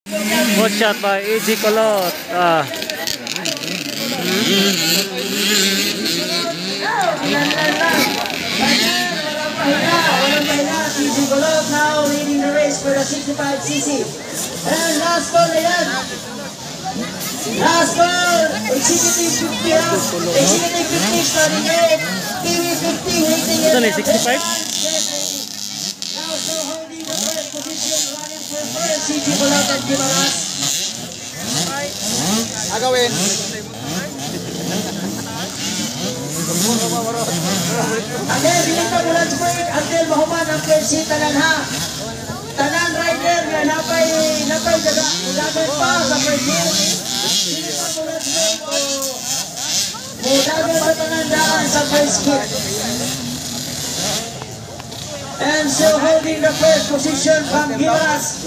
Good shot by AJ Colot. AJ Colot now leading the race for the 65cc. And last call na yan. Last call. Executive 50 ha. Executive 50 starting here. TV 50 waiting here. Ito na 65? Now so holding the first position running for first. AJ Colot at Gimaras. Agawin. Again, bilita mo lang spring until mahuman ang first seat tanan ha. Tanan rider nga napay daga. Ulagay pa sa first seat. Bilita mo lang spring o mudagay pa tanan daan sa first seat. And so holding the first position from Gimaras.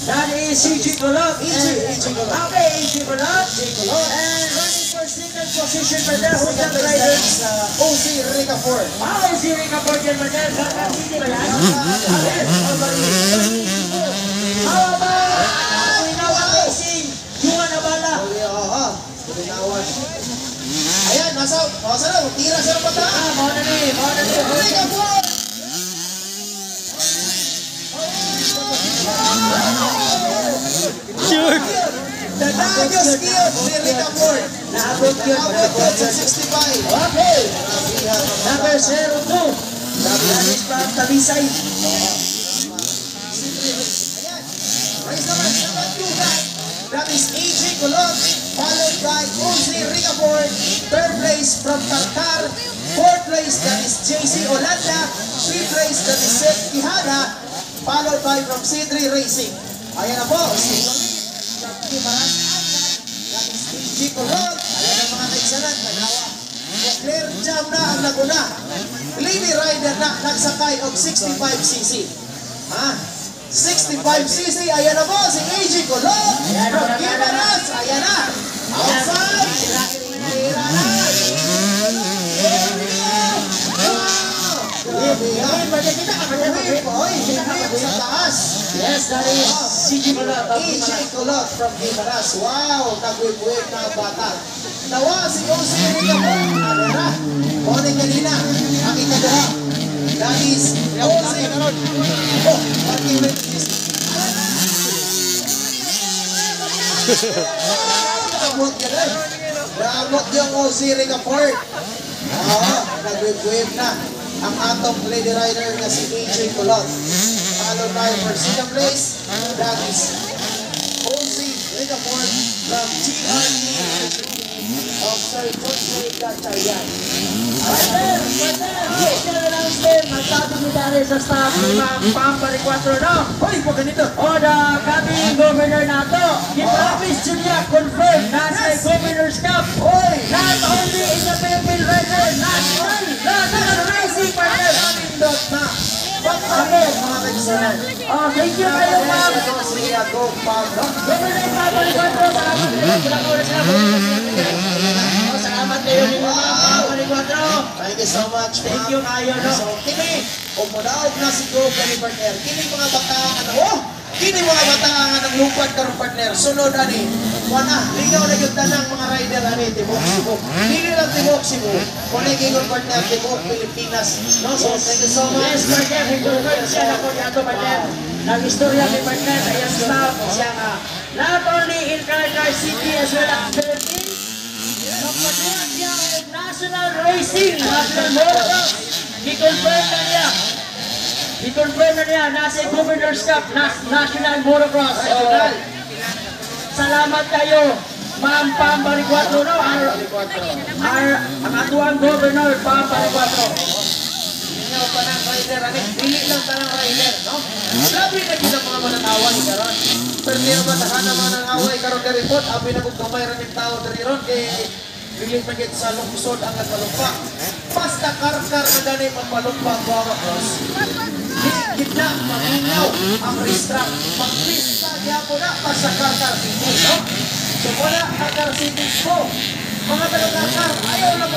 That is AJ Colot. Okay, AJ Colot. And running for second position for the Hogan Riders. OC Rica Ford. OC Rica Ford yan ba dyan? Sa City ba yan? How about Winawa Racing? Juan Abala. Ayan, nasa na, tira siya ng bata. Mauna ni. Rica Ford. Shoot! The Dagos Kiot, si Rica Ford. Naabot yun. Naabot sa 65. Okay. Number 02. That is from Talisay. Race number 2. That is AJ Colot, followed by OC Rica Ford. Third place from Tartar. Fourth place, that is JC Olanda. Fifth place, that is Seth Quijada. Followed by from C3 Racing. Ayan na po. That is AJ Colot. Ayan ang mga kaisanan. Clear jam na ang Laguna. Lady rider na nagsakay og 65cc. 65cc. Ayan na po si AJ Colot. From Gimaras. Ayan na. Outside. Hira na. Sa taas. Yes, that is AJ Colot. AJ Colot from Gimaras. Wow, nagwibuwig na bata. Tawa si OC Rica Ford. Alera. Kone kanina. Ang ikadaha. That is OC. Oh, pag-ibig is. Naamot ka lang. Naamot yung OC Rica Ford. Nagwibuwig na ang atong lady rider na si AJ Colot. Followed by for second place, that is OC Rica Ford from TRT of Sir Jose Gatchayan. Magsabi ni Dari sa staff ni Ma'am Pampari 4 no? Hoy, po ganito. O the coming governor na to, Gimaras Julia confirmed na sa Governor's Cup. Hoy! Not only in the Philippine Rider, national racing partner Amindot na. Pag-amot mga kaisanan. Thank you kayo ma'am. Go, Pablo. Governor Pampari 4, salamat kayo. Salamat kayo ni Ma'am Pampari 4. Thank you so much. Thank you kayo no. So, kini, kung mudaog na si Go Gani Partner, kini mga bataan, kini mga bataan ng lupad karong partner, sunod ani, wana, ligaw na yung tanang mga rider ani, tibok-sibok. Hindi lang tibok-sibok, kung nagiging partner, tibok Pilipinas. No? So, thank you so much. Yes, partner, confirm siya na po yato partner. Nag-istorya kay partner sa iyang staff siya nga. Not only in Caracar City as well as Philippines, nagpatuwa siya ng national racing, national motocross. I-confirm na niya. I-confirm na niya, nasa Governor's Cup, National Motocross. Salamat kayo, Ma'am Pampari 4, no? Ang atuang Governor, Pampari 4. Ikaw pa ng rider, pili lang tanang rider, no? Sabi na kita mga mananawa ni Karon. Pero matahan naman ang away karon na report, abi na kung kamay rin yung tao na ron, piling magit sa lungsod ang nagpalumpa. Basta karkar na ganay magpalumpa ang bawa cross. Gitna, maminaw ang racetrack. Mag-pista niya po na basta karkar city, no? So wala karkar city po. Mga taga-karkar, ayaw na